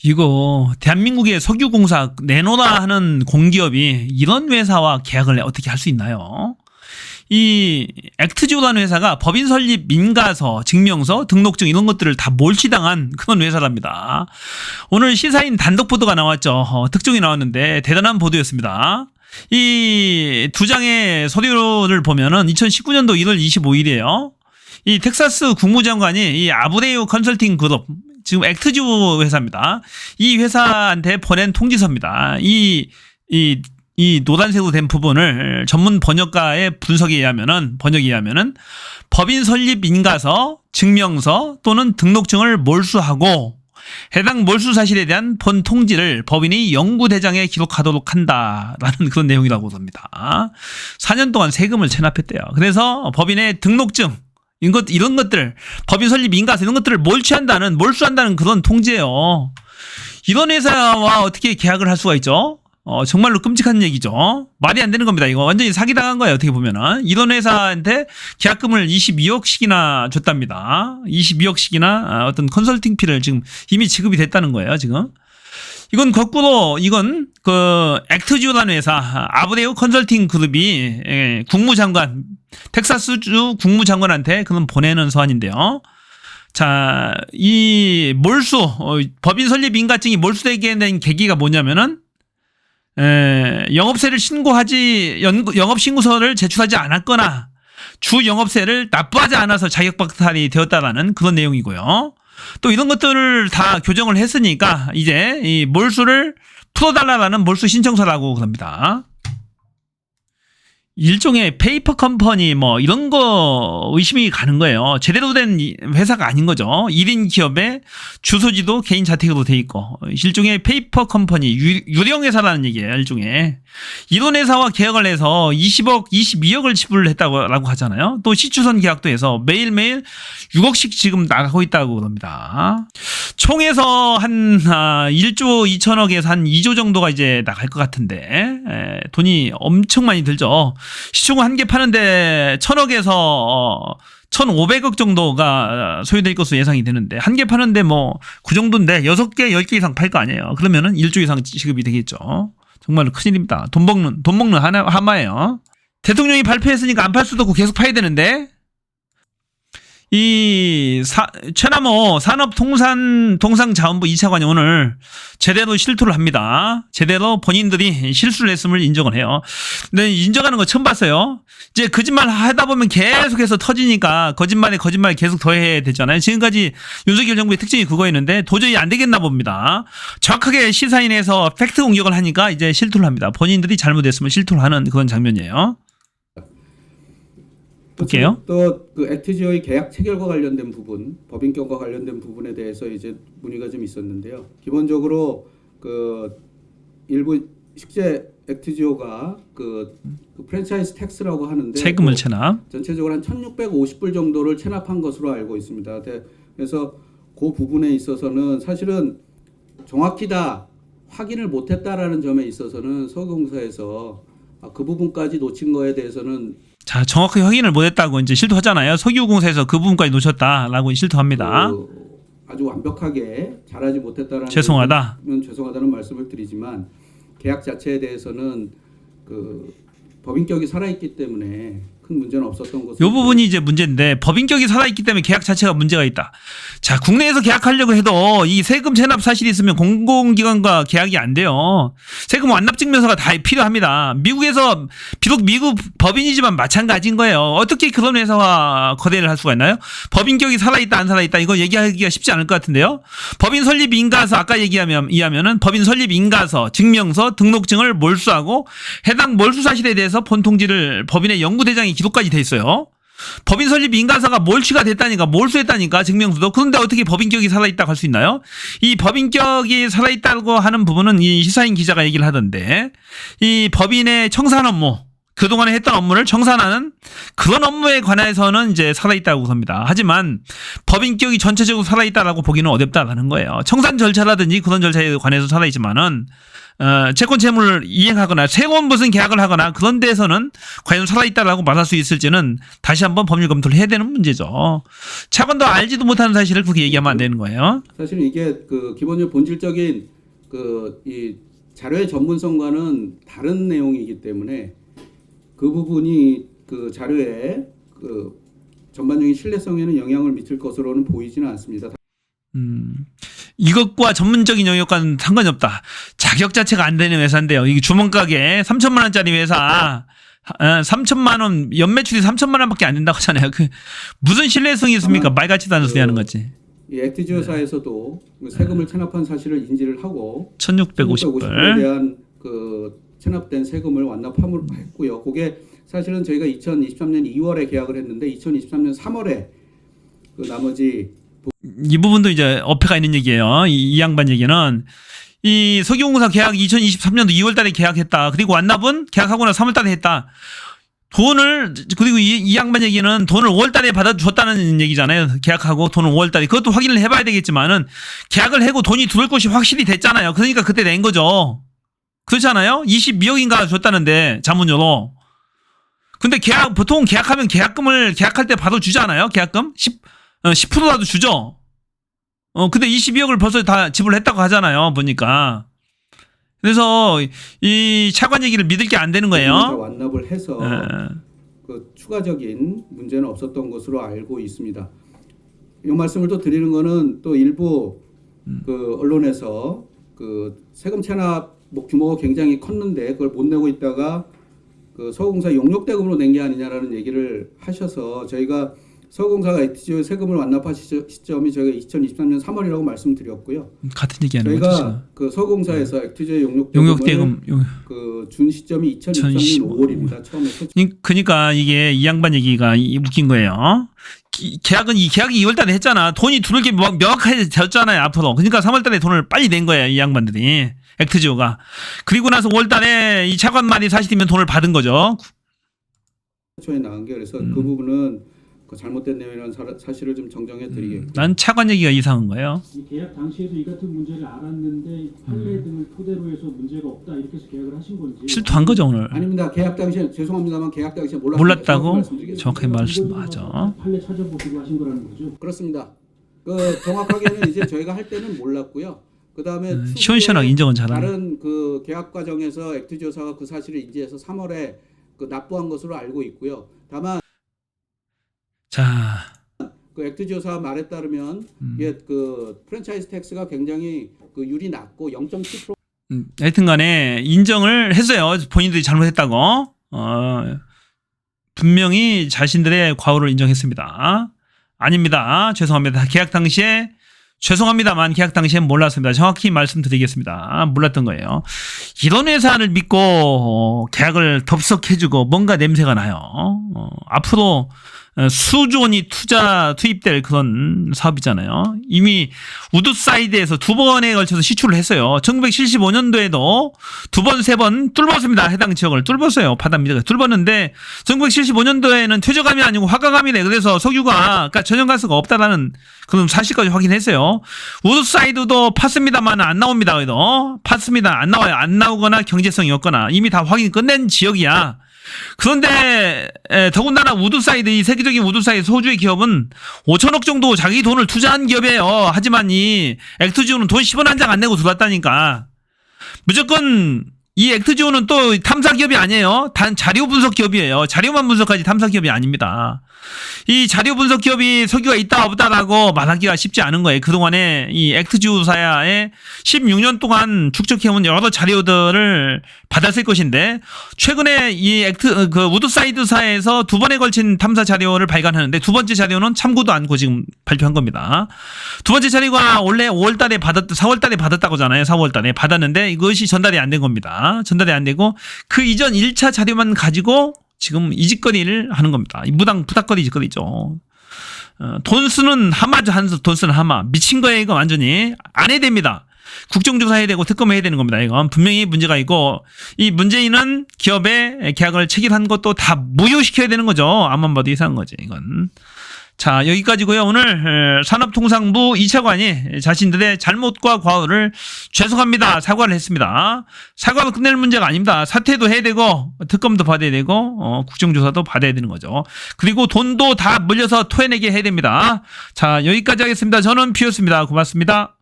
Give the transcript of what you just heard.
이거 대한민국의 석유공사 내놓으라 하는 공기업이 이런 회사와 계약을 어떻게 할 수 있나요? 이 액트지오라는 회사가 법인 설립 민가서, 증명서, 등록증 이런 것들을 다 몰취당한 그런 회사랍니다. 오늘 시사인 단독 보도가 나왔죠. 특종이 나왔는데 대단한 보도였습니다. 이 두 장의 서류를 보면은 2019년도 1월 25일이에요. 이 텍사스 국무장관이 이 아브레유 컨설팅 그룹, 지금 액트지오 회사입니다. 이 회사한테 보낸 통지서입니다. 이 노란색으로 된 부분을 전문 번역가의 번역에 의하면은 법인 설립 인가서, 증명서 또는 등록증을 몰수하고 해당 몰수 사실에 대한 본 통지를 법인의 영구대장에 기록하도록 한다라는 그런 내용이라고 합니다. 4년 동안 세금을 체납했대요. 그래서 법인의 등록증 이런 것들, 법인 설립 인가서 이런 것들을 몰수한다는 그런 통지예요. 이런 회사와 어떻게 계약을 할 수가 있죠? 정말로 끔찍한 얘기죠. 말이 안 되는 겁니다. 이거 완전히 사기당한 거예요. 어떻게 보면은. 이런 회사한테 계약금을 22억씩이나 줬답니다. 22억씩이나 어떤 컨설팅 피를 지금 이미 지급이 됐다는 거예요. 지금. 이건 거꾸로 그 액트지오라는 회사 아브레유 컨설팅 그룹이 국무장관, 텍사스주 국무장관한테 그런 보내는 서한인데요. 자, 이 법인 설립 인가증이 몰수되게 된 계기가 뭐냐면은 영업세를 영업신고서를 제출하지 않았거나 주 영업세를 납부하지 않아서 자격박탈이 되었다라는 그런 내용이고요. 또 이런 것들을 다 교정을 했으니까 이제 이 몰수를 풀어달라는 몰수 신청서라고 그럽니다. 일종의 페이퍼 컴퍼니 이런 거 의심이 가는 거예요. 제대로 된 회사가 아닌 거죠. 1인 기업의 주소지도 개인 자택으로 돼 있고 일종의 페이퍼 컴퍼니, 유령 회사라는 얘기예요. 일종의. 이런 회사와 계약을 해서 20억, 22억을 지불했다고 하잖아요. 또 시추선 계약도 해서 매일매일 6억씩 지금 나가고 있다고 그럽니다. 총에서 한 1조 2천억에서 한 2조 정도가 이제 나갈 것 같은데 돈이 엄청 많이 들죠. 시총 한 개 파는데 1,000억에서 1,500억 정도가 소요될 것으로 예상이 되는데 한 개 파는데 그 정도인데 6개, 10개 이상 팔 거 아니에요. 그러면은 1조 이상 지급이 되겠죠. 정말로 큰일입니다. 돈 먹는 하마예요. 대통령이 발표했으니까 안 팔 수도 없고 계속 파야 되는데 이 최남호 산업통상자원부 2차관이 오늘 제대로 실토를 합니다. 제대로 본인들이 실수를 했음을 인정을 해요. 근데 인정하는 거 처음 봤어요. 이제 거짓말 하다 보면 계속해서 터지니까 거짓말에 계속 더해야 되잖아요. 지금까지 윤석열 정부의 특징이 그거였는데 도저히 안 되겠나 봅니다. 정확하게 시사인에서 팩트 공격을 하니까 이제 실토를 합니다. 본인들이 잘못했으면 실토를 하는 그런 장면이에요. 볼게요. 또 그 액트지오의 계약 체결과 관련된 부분, 법인격과 관련된 부분에 대해서 이제 문의가 좀 있었는데요. 기본적으로 그 일부 식재 액트지오가 그 프랜차이즈 텍스라고 하는데 세금을 체납. 전체적으로 한 1,650불 정도를 체납한 것으로 알고 있습니다. 그래서 그 부분에 있어서는 사실은 정확히 다 확인을 못했다라는 점에 있어서는 석유공사에서 그 부분까지 놓친 거에 대해서는 자, 정확하게 확인을 못했다고 이제 실토하잖아요. 석유공사에서 그 부분까지 놓쳤다라고 실토합니다. 아주 완벽하게 잘하지 못했다라는 죄송하다는 말씀을 드리지만 계약 자체에 대해서는 그 법인격이 살아있기 때문에 큰 문제는 없었던 것으로. 이 부분이 이제 문제인데 법인격이 살아있기 때문에 계약 자체가 문제가 있다. 자, 국내에서 계약하려고 해도 이 세금 체납 사실이 있으면 공공기관과 계약이 안 돼요. 세금 완납증명서가 다 필요합니다. 미국에서 비록 미국 법인이지만 마찬가지인 거예요. 어떻게 그런 회사와 거래를 할 수가 있나요? 법인격이 살아있다 안 살아있다 이거 얘기하기가 쉽지 않을 것 같은데요. 법인 설립 인가서 아까 이하면은 법인 설립 인가서, 증명서, 등록증을 몰수하고 해당 몰수 사실에 대해서 본 통지를 법인의 영구대장이 기록까지 돼 있어요. 법인 설립 인가서가 몰수했다니까 증명서도. 그런데 어떻게 법인격이 살아있다고 할 수 있나요? 이 법인격이 살아있다고 하는 부분은 이 시사인 기자가 얘기를 하던데 이 법인의 청산 업무, 그동안에 했던 업무를 청산하는 그런 업무에 관해서는 이제 살아있다고 봅니다. 하지만 법인격이 전체적으로 살아있다라고 보기는 어렵다라는 거예요. 청산 절차라든지 그런 절차에 관해서 살아있지만은 채권 채무를 이행하거나 새로운 무슨 계약을 하거나 그런 데에서는 과연 살아있다라고 말할 수 있을지는 다시 한번 법률 검토를 해야 되는 문제죠. 차관도 알지도 못하는 사실을 그렇게 얘기하면 안 되는 거예요. 사실은 이게 그 기본적인 본질적인 그 이 자료의 전문성과는 다른 내용이기 때문에 그 부분이 그 자료의 그 전반적인 신뢰성에는 영향을 미칠 것으로는 보이지는 않습니다. 이것과 전문적인 영역과는 상관이 없다. 자격 자체가 안 되는 회사인데요. 이게 주먹가게 3천만 원짜리 회사 3천만 원 연매출이 3천만 원밖에 안 된다고 하잖아요. 그 무슨 신뢰성이 있습니까? 말 같지도 않은 소리 하는 거지. 이 액트지오사에서도 세금을 체납한 사실을 인지를 하고 1650불 대한 그 체납된 세금을 완납함을 했고요. 그게 사실은 저희가 2023년 2월에 계약을 했는데 2023년 3월에 그 나머지 이 부분도 이제 어폐가 있는 얘기예요. 이 양반 얘기는 이 석유공사 계약 2023년도 2월 달에 계약했다. 그리고 완납은 계약하고 나서 3월 달에 했다. 돈을 그리고 이 양반 얘기는 돈을 5월 달에 받아줬다는 얘기잖아요. 계약하고 돈을 5월 달에 그것도 확인을 해봐야 되겠지만은 계약을 하고 돈이 들어올 것이 확실히 됐잖아요. 그러니까 그때 낸 거죠. 그렇잖아요. 22억인가 줬다는데 자문료로. 근데 보통 계약하면 계약금을 계약할 때 바로 주지 않아요? 계약금 10%라도 주죠. 근데 22억을 벌써 다 지불했다고 하잖아요. 보니까. 그래서 이 차관 얘기를 믿을 게 안 되는 거예요. 완납을 해서 그 추가적인 문제는 없었던 것으로 알고 있습니다. 이 말씀을 또 드리는 거는 또 일부 그 언론에서 그 세금 체납 규모가 굉장히 컸는데 그걸 못 내고 있다가 그 서구공사 용역대금으로 낸 게 아니냐라는 얘기를 하셔서 저희가 서구공사가 액트지오 세금을 완납하신 시점이 저희가 2023년 3월이라고 말씀드렸고요. 같은 얘기하는 거죠. 저희가 그 서구공사에서 액트지오 용역대금을 준 시점이 2023년 5월입니다. 처음에. 그러니까 이게 이 양반 얘기가 웃긴 거예요. 계약이 2월달에 했잖아. 돈이 들어올 게 명확하게 되었잖아요. 앞으로. 그러니까 3월달에 돈을 빨리 낸 거예요. 이 양반들이. 액트지오가. 그리고 나서 5월달에 이 차관 말이 사실이면 돈을 받은 거죠. 초에 나온 게 그래서 그 부분은 그 잘못된 내용이라는 사실을 좀 정정해 드리겠고요. 난 차관 얘기가 이상한 거예요. 이 계약 당시에도 이 같은 문제를 알았는데 판례 등을 토대로 해서 문제가 없다 이렇게 해서 계약을 하신 건지. 실토한 거죠 오늘. 아닙니다. 계약 당시에 죄송합니다만 계약 당시에 몰랐다고? 정확하게 말씀하죠. 판례 찾아보시고 하신 거라는 거죠. 그렇습니다. 그 정확하게는 이제 저희가 할 때는 몰랐고요. 그 다음에 시원시원하게 인정은 잘하네. 다른 그 계약 과정에서 액트지오사가 그 사실을 인지해서 3월에 그 납부한 것으로 알고 있고요. 다만 자, 그 액트지오사 말에 따르면 이게 그 프랜차이즈 텍스가 굉장히 그 율이 낮고 0.7%. 하여튼간에 인정을 했어요. 본인들이 잘못했다고. 분명히 자신들의 과오를 인정했습니다. 아닙니다. 죄송합니다. 계약 당시에 죄송합니다만 계약 당시엔 몰랐습니다. 정확히 말씀드리겠습니다. 몰랐던 거예요. 이런 회사를 믿고 계약을 덥석해주고 뭔가 냄새가 나요. 앞으로 수조 원이 투입될 그런 사업이잖아요. 이미 우드사이드에서 2번에 걸쳐서 시추를 했어요. 1975년도에도 2번, 3번 뚫었습니다. 해당 지역을 뚫었어요. 바다입니다. 뚫었는데 1975년도에는 퇴적감이 아니고 화강암이네. 그래서 석유가 그러니까 천연가스가 없다라는 그런 사실까지 확인했어요. 우드사이드도 팠습니다만 안 나옵니다. 그래도 팠습니다. 안 나와요. 안 나오거나 경제성이 없거나 이미 다 확인 끝낸 지역이야. 그런데 더군다나 우드사이드 이 세계적인 우드사이드 소주의 기업은 5천억 정도 자기 돈을 투자한 기업이에요. 하지만 이 액트지오는 돈 10원 한 장 안 내고 들어왔다니까. 무조건 이 액트지오는 또 탐사 기업이 아니에요. 단 자료 분석 기업이에요. 자료만 분석하지 탐사 기업이 아닙니다. 이 자료 분석 기업이 석유가 있다 없다라고 말하기가 쉽지 않은 거예요. 그동안에 이 액트지오사의 16년 동안 축적해온 여러 자료들을 받았을 것인데 최근에 이 우드사이드사에서 2번에 걸친 탐사 자료를 발간하는데 두 번째 자료는 참고도 않고 지금 발표한 겁니다. 두 번째 자료가 원래 5월달에 4월달에 받았다고 하잖아요. 4월달에 받았는데 이것이 전달이 안 된 겁니다. 전달이 안 되고 그 이전 1차 자료만 가지고 지금 이 짓거리를 하는 겁니다. 이 부닥거리 짓거리죠. 돈 쓰는 하마죠. 돈 쓰는 하마. 미친 거예요. 이거 완전히. 안 해야 됩니다. 국정조사 해야 되고 특검 해야 되는 겁니다. 이건 분명히 문제가 있고 이 문재인은 기업의 계약을 체결한 것도 다 무효시켜야 되는 거죠. 앞만 봐도 이상한 거지 이건. 자, 여기까지고요. 오늘 산업통상부 2차관이 자신들의 잘못과 과오를 죄송합니다. 사과를 했습니다. 사과로 끝낼 문제가 아닙니다. 사퇴도 해야 되고 특검도 받아야 되고 국정조사도 받아야 되는 거죠. 그리고 돈도 다 물려서 토해내게 해야 됩니다. 자, 여기까지 하겠습니다. 저는 피었습니다. 고맙습니다.